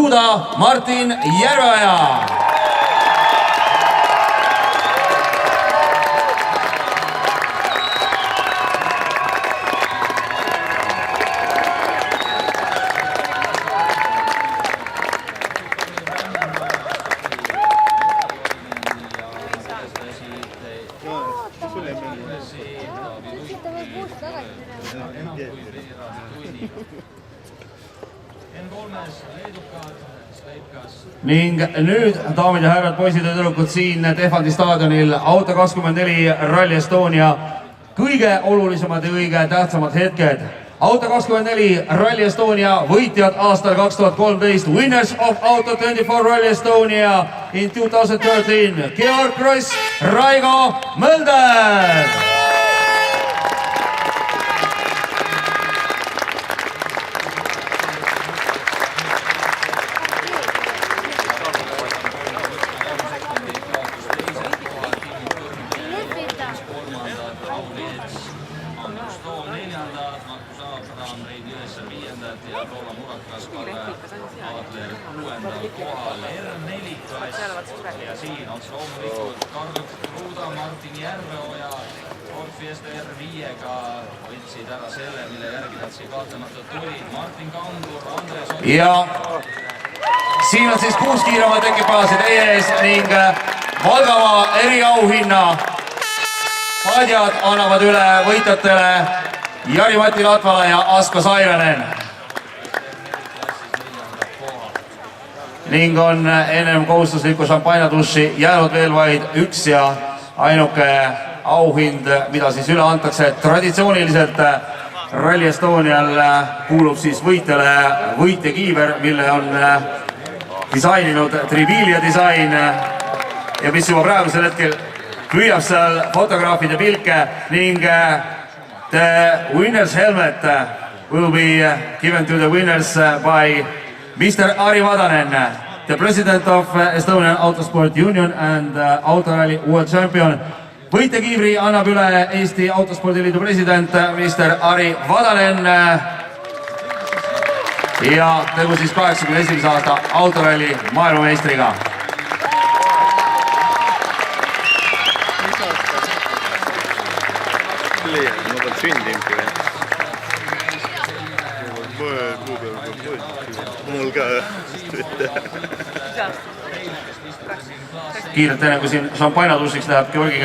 juuda Martin Järveoja. Ning nüüd, daamid ja härrad, poisid ja tüdrukud siin Tehvandi staadionil Auto24 Rally Estonia kõige olulisemad ja kõige tähtsamad hetked. Auto24 Rally Estonia võitjad aastal 2013, winners of Auto24 Rally Estonia in 2013, Georg Kross, Raigo Mölder. Ja siin on loomulikult Karl Ruuda, Martin Järveoja, Ford Fiesta R5-ga võtsid ära selle, mille järgi nad siin kahtlematult tulid. Martin Kangur, Andres Ott. Ja siin on siis 6 kiiremat ekipaaži teie ees ning Valgava eriauhinna padjad annavad üle võitjatele Jari-Mati Latvala ja Asko Sairanen. Ning on ennem kohustuslikku šampanjatuši jäänud veel vaid üks ja ainuke auhind, mida siis üle antakse. Traditsiooniliselt Rally Estonial kuulub siis võitjale võitjakiiver, mille on disaininud Tribilia disain ja mis juba praegusel hetkel püüab seal fotograafide pilke ning the winner's helmet will be given to the winners by Mr. Ari Vadanen, the president of Estonian Autosport Union and Autorally World Champion. Võitjakiivri annab üle Eesti Autospordiliidu president Mr. Ari Vadanen ja tegu siis 81. aasta Autorally maailmameistriga. Ma pean sündimki veel. Mul ka. Kiirelt enne kui siin šampanjatušiks läheb Georgi